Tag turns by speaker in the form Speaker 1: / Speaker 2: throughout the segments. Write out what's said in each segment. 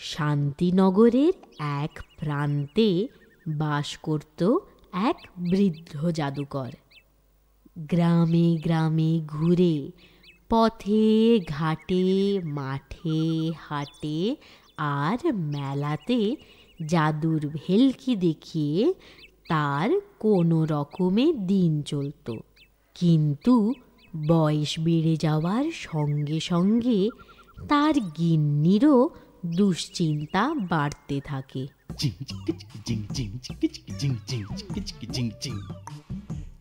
Speaker 1: শান্তিনগরের এক প্রান্তে বাস করত এক বৃদ্ধ জাদুকর। গ্রামে গ্রামে ঘুরে, পথে ঘাটে, মাঠে হাটে আর মেলাতে জাদুর ভেলকি দেখিয়ে তার কোনো রকমে দিন চলত। কিন্তু বয়স বেড়ে যাওয়ার সঙ্গে সঙ্গে তার গিন্নিরও দুশ্চিন্তা বাড়তে থাকে।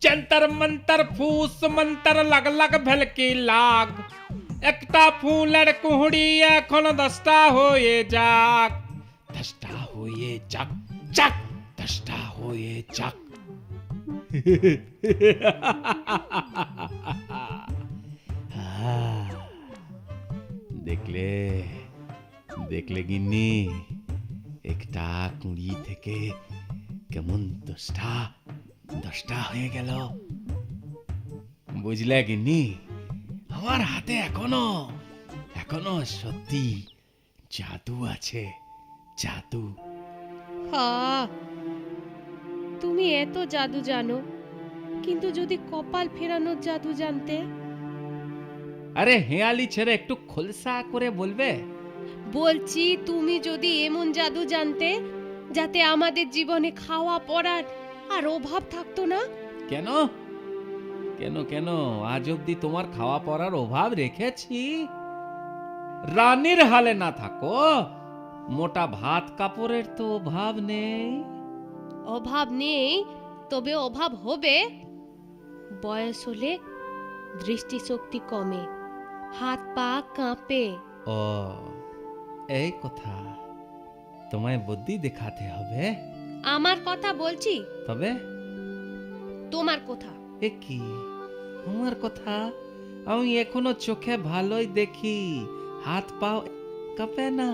Speaker 2: जंतर मंतर फूस मंतर लग लग भेलकी लाग একটা ফুলের কুহুড়ি এখন 10টা হয়ে যাক, 10টা হয়ে যাক, যাক 10টা হয়ে যাক। দেখলে দেখলে গিন্নি, একটা কুড়ি থেকে কেমন 10টা হয়ে গেল, বুঝলে গিন্নি? আমার হাতে এখনো সত্যি জাদু আছে, জাদু।
Speaker 3: হ্যাঁ, তুমি এত জাদু জানো, কিন্তু যদি কপাল ফেরানোর জাদু জানতে?
Speaker 2: আরে হেয়ালি ছেড়ে একটু খোলসা করে বলবে?
Speaker 3: বলছি, তুমি যদি এমন জাদু জানতে যাতে আমাদের জীবনে খাওয়া পড়ার আর অভাব থাকতো না।
Speaker 2: কেন কেন কেন আজ অব্দি তোমার খাওয়া পড়ার অভাব রেখেছি? রানীর হালে না থাকো, মোটা ভাত কাপড়ের তো অভাব নেই।
Speaker 3: অভাব নেই, তবে অভাব হবে। বয়স হলে দৃষ্টিশক্তি কমে, হাত পা কাঁপে।
Speaker 2: ও এই কথা, তোমায় বুদ্ধি দেখাতে হবে।
Speaker 3: আমার কথা বলছি,
Speaker 2: তবে
Speaker 3: তোমার কথা।
Speaker 2: এ কি আমার কথা? আমি এখনো চোখে ভালোই দেখি, হাত পাও কাঁপে না।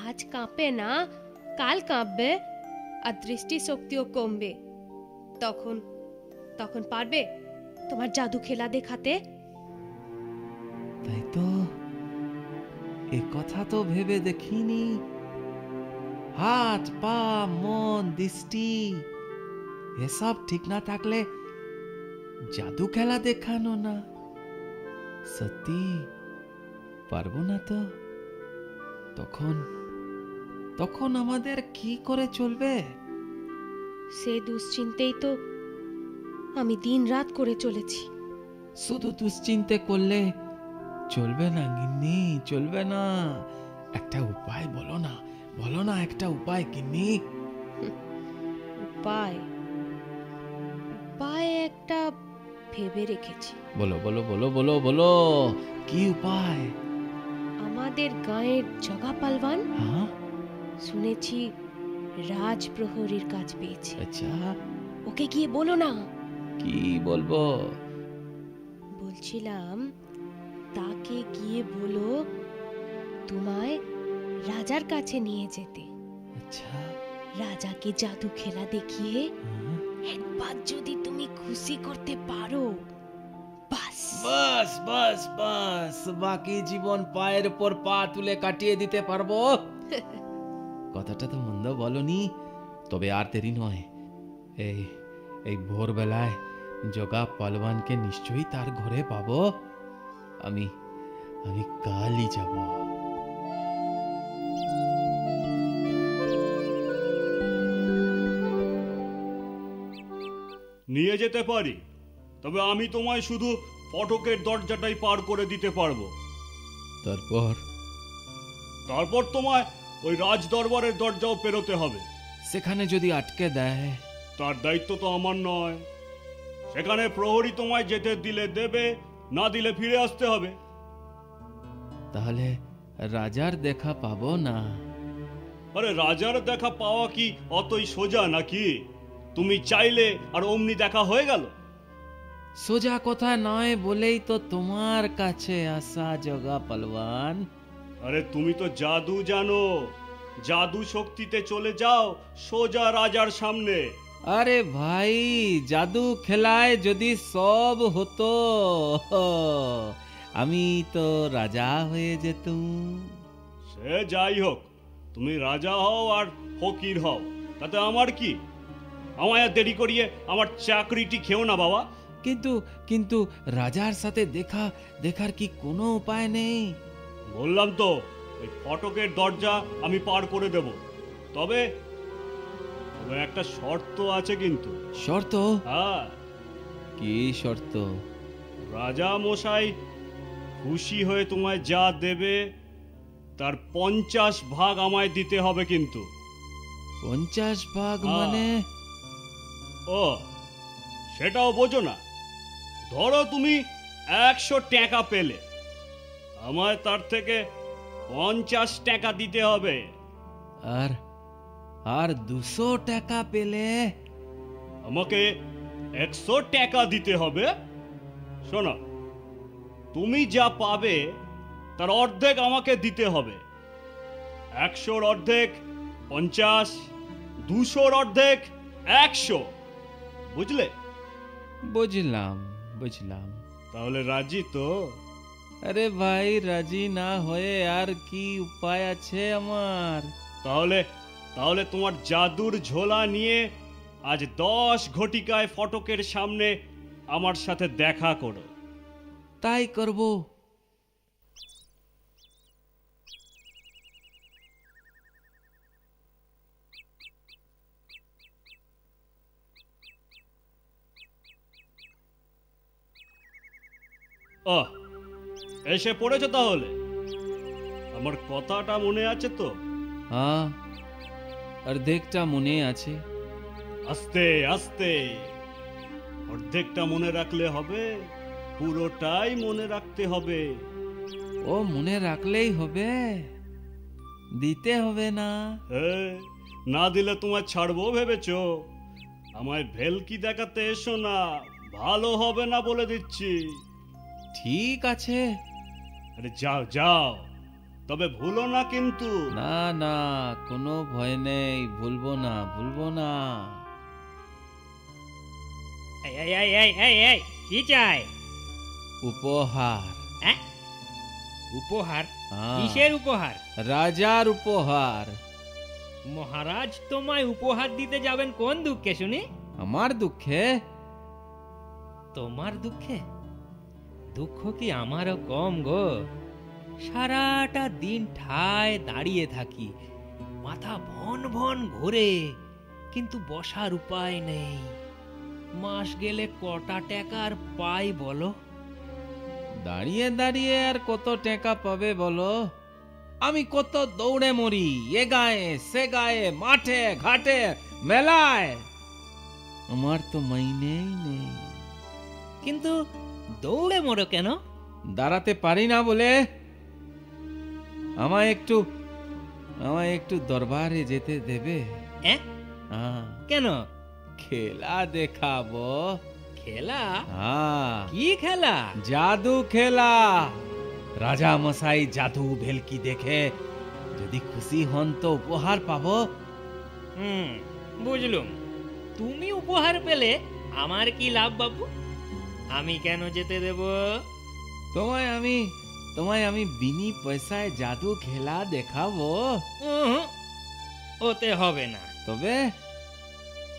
Speaker 3: আজ কাঁপে না, কাল কাঁপবে, আর দৃষ্টিশক্তিও কমবে। তখন পারবে তোমার জাদু খেলা দেখাতে?
Speaker 2: তাই তো, এ কথা তো ভেবে দেখিনি। হাত পা মন দৃষ্টি এসব ঠিক না থাকলে জাদু খেলা দেখানো না, সত্যি পারবো না তো। তখন আমাদের কি করে চলবে?
Speaker 3: সে দুশ্চিন্তেই তো আমি দিন রাত করে চলেছি।
Speaker 2: শুধু দুশ্চিন্তে করলে চলবে না গিন্নি, চলবে না। একটা উপায় বলো না একটা উপায় গিন্নি।
Speaker 3: উপায় একটা ভেবে রেখেছি।
Speaker 2: বলো বলো বলো বলো বলো, কি উপায়?
Speaker 3: আমাদের গাঁয়ের জগা পালওয়ান
Speaker 2: হ্যাঁ,
Speaker 3: শুনেছি রাজপ্রহরীর কাজ পেয়েছে।
Speaker 2: আচ্ছা,
Speaker 3: ওকে গিয়ে বলো না।
Speaker 2: কি বলবো?
Speaker 3: বলছিলাম, তাকে গিয়ে বলো তোমায় রাজার কাছে নিয়ে যেতে।
Speaker 2: আচ্ছা,
Speaker 3: রাজাকে জাদু খেলা দেখিয়ে
Speaker 2: হ্যাঁ।
Speaker 3: একবার যদি তুমি খুশি করতে পারো, বাস
Speaker 2: বাস বাস বাস, বাকি জীবন পায়ের উপর পা তুলে কাটিয়ে দিতে পারবো। কথাটা তো মন্দ বলনি, তবে আর দেরি নয়। এই ভোরবেলায় জগা পালওয়ানকে নিশ্চয়ই তার ঘরে পাবো। আমি কালই যাব।
Speaker 4: নিয়ে যেতে পারি, তবে আমি তোমায় শুধু ফটকের দরজাটাই পার করে দিতে পারবো। তারপর তোমায় ওই রাজ দরবারের দরজাও পেরোতে হবে।
Speaker 2: সেখানে যদি আটকে দেয়?
Speaker 4: তার দায়িত্ব তো আমার নয়। সেখানে প্রহরী তোমায় যেতে দিলে দেবে, না দিলে ফিরে আসতে হবে।
Speaker 2: তাহলে রাজার দেখা পাবো না?
Speaker 4: আরে রাজার দেখা পাওয়া কি অতই সোজা নাকি? তুমি চাইলে আর অমনি দেখা হয়ে গেল?
Speaker 2: সোজা কথা নয় বলেই তো তোমার কাছে আসা জগা পালওয়ান।
Speaker 4: আরে তুমি তো জাদু জানো, জাদু শক্তিতে চলে যাও সোজা রাজার সামনে।
Speaker 2: আরে ভাই, জাদু খেলায় যদি সব হতো, আমি তো রাজা হয়ে যেতুম।
Speaker 4: সে যাই হোক, তুমি রাজা হও আর ফকির হও, তাতে আমার কি? আমায় আর দেরি করিয়ে আমার চাকরিটি খেও না বাবা।
Speaker 2: কিন্তু কিন্তু রাজার সাথে দেখার কি কোনো উপায় নেই?
Speaker 4: বললাম তো, ওই ফটকের দরজা আমি পার করে দেব। তবে তবে একটা শর্ত আছে কিন্তু।
Speaker 2: শর্ত?
Speaker 4: হ্যাঁ,
Speaker 2: কি শর্ত?
Speaker 4: রাজা মশাই খুশি হয়ে তোমায় যা দেবে তার 50 ভাগ আমায় দিতে হবে কিন্তু।
Speaker 2: 50 ভাগ মানে?
Speaker 4: ও, সেটাও বোঝো না? ধরো তুমি 100 টাকা পেলে, আমায় তার থেকে 50 টাকা দিতে হবে।
Speaker 2: আর আর 200 টাকা পেলে?
Speaker 4: আমাকে 100 টাকা দিতে হবে। শোনো, তুমি যা পাবে তার অর্ধেক আমাকে দিতে হবে। 100-র অর্ধেক 50, 200-র অর্ধেক 100, বুঝলে?
Speaker 2: বুঝলাম।
Speaker 4: তাহলে রাজি তো?
Speaker 2: আরে ভাই, রাজি না হয়ে আর কি উপায় আছে আমার?
Speaker 4: তাহলে তোমার জাদুর ঝোলা নিয়ে আজ 10 ঘটিকায় ফটকের সামনে আমার সাথে দেখা করো।
Speaker 2: তাই করব।
Speaker 4: ও, এসে পড়েছো তাহলে? আমার কথাটা মনে আছে তো?
Speaker 2: হ্যাঁ, অর্ধেকটা মনে আছে।
Speaker 4: আস্তে আস্তে, অর্ধেকটা মনে রাখলে হবে? পুরোটাই মনে রাখতে হবে।
Speaker 2: ও, মনে রাখলেই হবে? দিতে হবে না?
Speaker 4: না দিলে তোমায় ছাড়বো ভেবেছো? আমায় ভেলকি দেখাতে এসো না, ভালো হবে না বলে দিচ্ছি।
Speaker 2: ঠিক আছে।
Speaker 4: আরে যাও যাও, তবে ভুলো না কিন্তু।
Speaker 2: না, কোনো ভয় নেই, ভুলবো না।
Speaker 5: এই কি চাই?
Speaker 2: উপহার।
Speaker 5: উপহার?
Speaker 2: হ্যাঁ,
Speaker 5: কিসের উপহার?
Speaker 2: রাজার উপহার।
Speaker 5: মহারাজ তোমায় উপহার দিতে যাবেন কোন দুঃখে শুনি?
Speaker 2: আমার দুঃখে?
Speaker 5: তোমার দুঃখে? দুঃখ কি আমারও কম গো? সারাটা দিন ঠায় দাঁড়িয়ে থাকি, মাথা ভন ভন ঘোরে, কিন্তু বসার উপায় নেই। মাস গেলে কটা টাকার পাই বলো?
Speaker 2: দাঁড়িয়ে আর কত টাকা পাবে বলো? আমি কত দৌড়ে মরি, এ গায়ে সে গায়ে, মাঠে ঘাটে মেলায়। আমার তো মাইনেই নেই।
Speaker 5: কিন্তু দৌড়ে মরো কেন?
Speaker 2: দাঁড়াতে পারি না বলে। আমায় একটু দরবারে যেতে দেবে?
Speaker 5: হ্যাঁ? কেন?
Speaker 2: খেলা দেখাবো।
Speaker 5: খেলা?
Speaker 2: হ্যাঁ।
Speaker 5: কি খেলা?
Speaker 2: জাদু খেলা। রাজা মশাই জাদু ভেলকি দেখে যদি খুশি হন তো উপহার পাবো।
Speaker 5: বুঝলুম। তুমি উপহার পেলে আমার কি লাভ বাবু? আমি কেন যেতে দেব?
Speaker 2: তোমায় আমি বিনি পয়সায় জাদু খেলা দেখাবো।
Speaker 5: ওতে হবে না।
Speaker 2: তবে?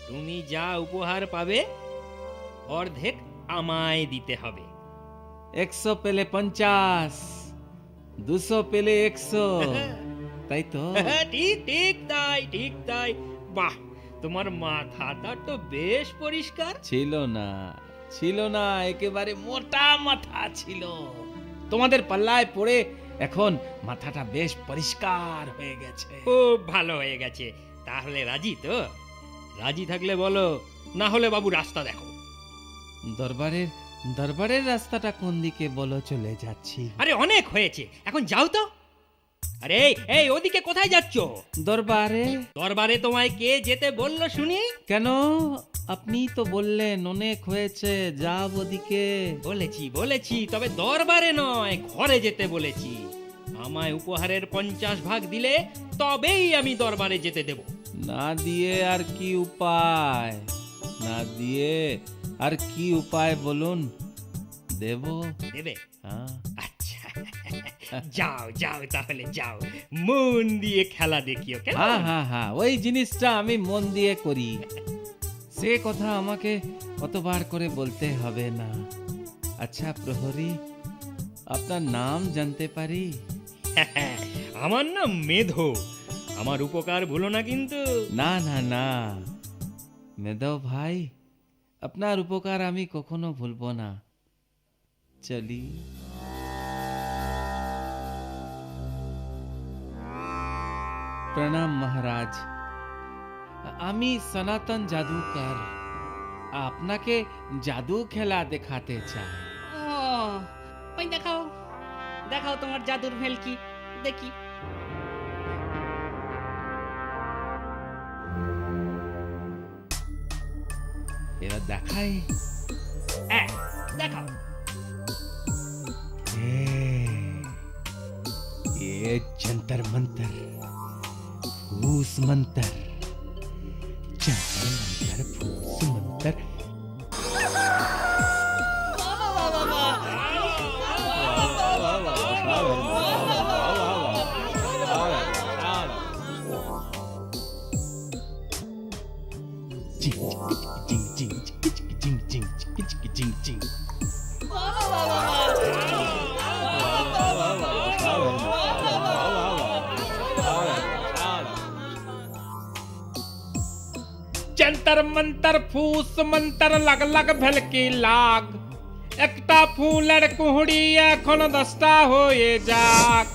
Speaker 5: তুমি যা উপহার পাবে অর্ধেক আমায় দিতে হবে।
Speaker 2: 100 পেলে 50, 200 পেলে 100, তাই তো?
Speaker 5: ঠিক তাই। বাহ, তোমার মাথাটা তো বেশ পরিষ্কার।
Speaker 2: ছিল না, একেবারে মোটা মাথা ছিল। তোমাদের পাল্লায় পড়ে এখন মাথাটা বেশ পরিষ্কার হয়ে গেছে।
Speaker 5: খুব ভালো হয়ে গেছে। তাহলে রাজি তো? রাজি থাকলে বলো, না হলে বাবু রাস্তা দেখো।
Speaker 2: দরবারের রাস্তাটা কোন দিকে বলো, চলে যাচ্ছি।
Speaker 5: আরে অনেক হয়েছে, এখন যাও তো। আরে এই ওদিকে কোথায় যাচ্ছ? দরবারে তোমায় কে যেতে বললো শুনি?
Speaker 2: কেন? আপনি তো বললেন অনেক হয়েছে, যাও ওদিকে।
Speaker 5: বলেছি, তবে দরবারে নয়, ঘরে যেতে বলেছি। আমায় উপহারের 50 ভাগ দিলে তবেই আমি দরবারে যেতে দেব।
Speaker 2: না দিয়ে আর কি উপায় বলুন? দেবে?
Speaker 5: হ্যাঁ। আচ্ছা, যাও যাও তাহলে যাও, মন দিয়ে খেলা দেখিও।
Speaker 2: হ্যাঁ হ্যাঁ হ্যাঁ, ওই জিনিসটা আমি মন দিয়ে করি, সে কথা আমাকে কতবার করে বলতে হবে না। আচ্ছা প্রহরী, আপনার নাম জানতে পারি?
Speaker 5: আমার নাম মেধো, আমার উপকার ভুলো না কিন্তু।
Speaker 2: না না না মেধো ভাই, আপনার উপকার আমি কখনো ভুলবো না। চলি। প্রণাম মহারাজ, আমি সনাতন জাদুকর, আপনাকে জাদু খেলা দেখাতে চাই।
Speaker 6: ও ওই দেখাও, দেখাও তোমার জাদুর ভেলকি দেখি।
Speaker 2: এবার দেখাই।
Speaker 6: দেখাও।
Speaker 2: ये जंतर मंतर, फूस मंतर, जंतर मंतर, फूस मंतर। जंतर मंतर फूस मंतर लग लग भेलकी लाग, একটা ফুলের কুহুড়ি এখন 10টা হয়ে যাক।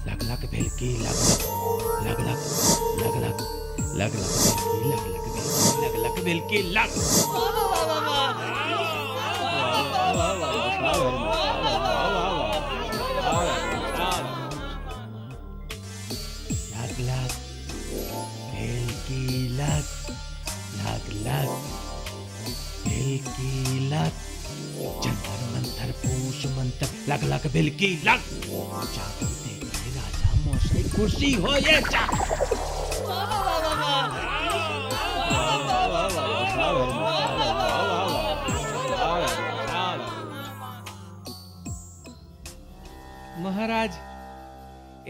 Speaker 2: लग लग भेलकी लग लग लग लग लग लग लग लग भेलकी लग। जंतर मंतर फूस मंतर लग लग बिल्की लग। जादू देखते राजा मौसम खुशी हो ये जा। মহারাজ,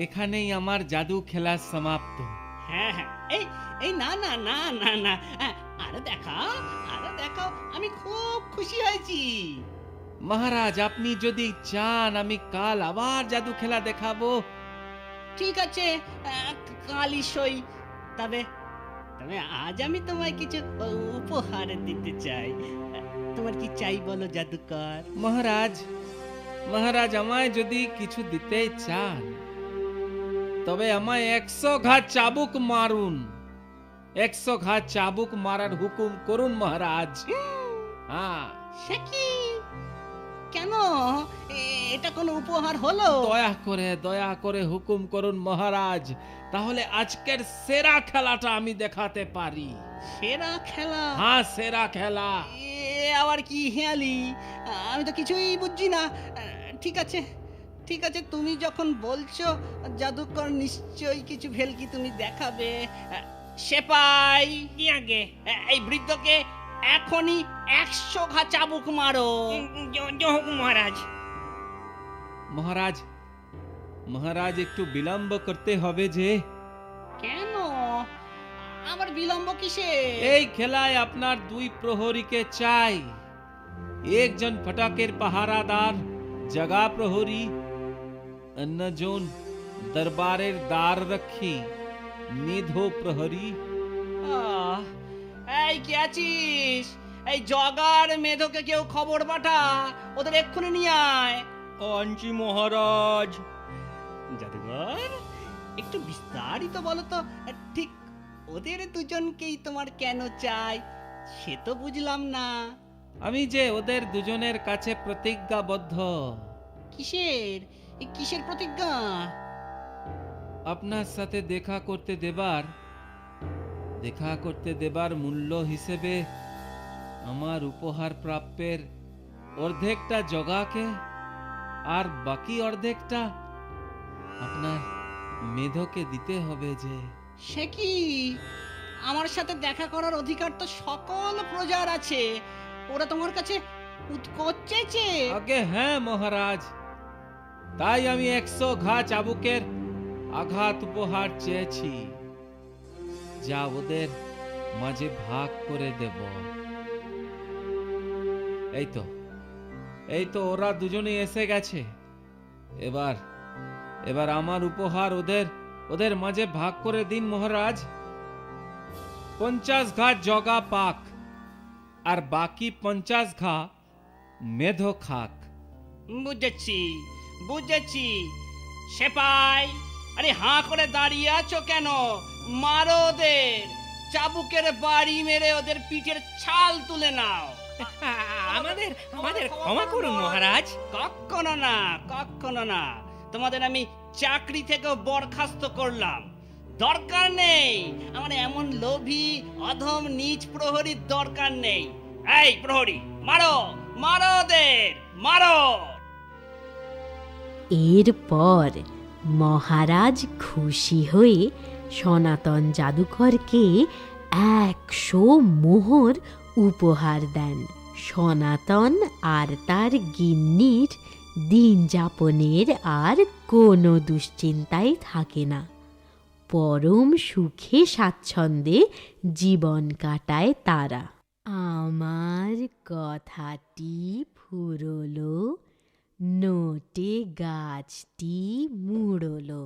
Speaker 2: এখানেই আমার জাদু খেলা সমাপ্ত।
Speaker 6: হ্যাঁ হ্যাঁ, এই এই না না না না না, আরে দেখাও, আরে দেখাও, আমি খুব খুশি হয়েছি।
Speaker 2: মহারাজ, আপনি যদি চান আমি কাল আবার জাদু খেলা দেখাবো।
Speaker 6: ঠিক আছে, কালই সই। তবে তবে আজ আমি তোমায় কিছু উপহার দিতে চাই। তোমার কি চাই বলো জাদুকর?
Speaker 2: মহারাজ, মহারাজ আমায় যদি কিছু দিতে চান তবে আমায় 100 ঘা চাবুক মারুন। 100 ঘা চাবুক মারার হুকুম করুন মহারাজ। হ্যাঁ।
Speaker 6: সে কি? কেন? এটা কোনো উপহার হলো?
Speaker 2: দয়া করে হুকুম করুন মহারাজ, তাহলে আজকের সেরা খেলাটা আমি দেখাতে পারি।
Speaker 6: সেরা খেলা?
Speaker 2: হ্যাঁ, সেরা খেলা।
Speaker 6: আবার কি হেয়ালি? আমি তো কিছুই বুঝছি না। ঠিক আছে, ঠিক আছে, তুমি যখন বলছো জাদুকর, নিশ্চয়ই কিছু ভেলকি তুমি দেখাবে। সেপাই, কি আগে এই বৃদ্ধকে এখনই 100 ঘা চাবুক মারো। মহারাজ।
Speaker 2: মহারাজ, মহারাজ একটু বিলম্ব করতে হবে যে।
Speaker 6: কেন? আমার বিলম্ব কিসে?
Speaker 2: এই খেলায় আপনার 2 প্রহরীকে চাই। একজন ফটাকের পাহারাদার জগা প্রহরী, অন্যজন দরবারের দ্বার রক্ষী মেধো প্রহরী।
Speaker 6: এই কে আছিস? এই জগার মেধোকে কেউ খবর পাঠা, ওদের এক্ষুনি নিয়ে আয়।
Speaker 5: আনছি মহারাজ।
Speaker 6: জাদুঘর, একটু বিস্তারিত বলো তো, ঠিক ওদের দুজনকেই তোমার কেন চাই সে তো বুঝলাম না।
Speaker 2: আমি যে ওদের দুজনের কাছে প্রতিজ্ঞাবদ্ধ।
Speaker 6: কিসের? কিসের প্রতিজ্ঞা?
Speaker 2: আপনার সাথে দেখা করতে দেবার মূল্য হিসেবে আমার উপহার প্রাপ্যের অর্ধেকটা জগাকে আর বাকি অর্ধেকটা আপনার মেধোকে দিতে হবে যে।
Speaker 6: সে কি, আমার সাথে দেখা করার অধিকার তো সকল প্রজার আছে, ওরা তোমার কাছে উৎকোচ চেয়েছে।
Speaker 2: আগে হ্যাঁ মহারাজ, তাই আমি 100 ঘা চাবুকের আঘাত উপহার চেয়েছি, যা ওদের মাঝে ভাগ করে দেব। এই তো ওরা দুজনে এসে গেছে। এবার আমার উপহার ওদের মাঝে ভাগ করে দিন মহারাজ। 50 ঘা জগা পাক আর বাকি 50 ঘা মেধো খাক।
Speaker 6: বুঝেছি। সেপাই, আরে হাঁ করে দাঁড়িয়ে আছো কেন? মারো ওদের, চাবুকের বাড়ি মেরে ওদের পিঠের ছাল তুলে নাও।
Speaker 5: আমাদের ক্ষমা করুন মহারাজ।
Speaker 6: কখনো না। তোমাদের আমি চাকরি থেকেও বরখাস্ত করলাম। দরকার নেই আমার এমন লোভী অধম নীচ প্রহরীর, দরকার নেই। এই প্রহরী, মারো ওদের, মারো।
Speaker 1: এরপর মহারাজ খুশি হয়ে সনাতন জাদুকরকে 100 মোহর উপহার দেন। সনাতন আর তার গিন্নির দিন যাপনের আর কোনো দুশ্চিন্তাই থাকে না। পরম সুখে স্বাচ্ছন্দ্যে জীবন কাটায় তারা। আমার কথাটি ফুরলো, নোটে গাছটি মুড়লো।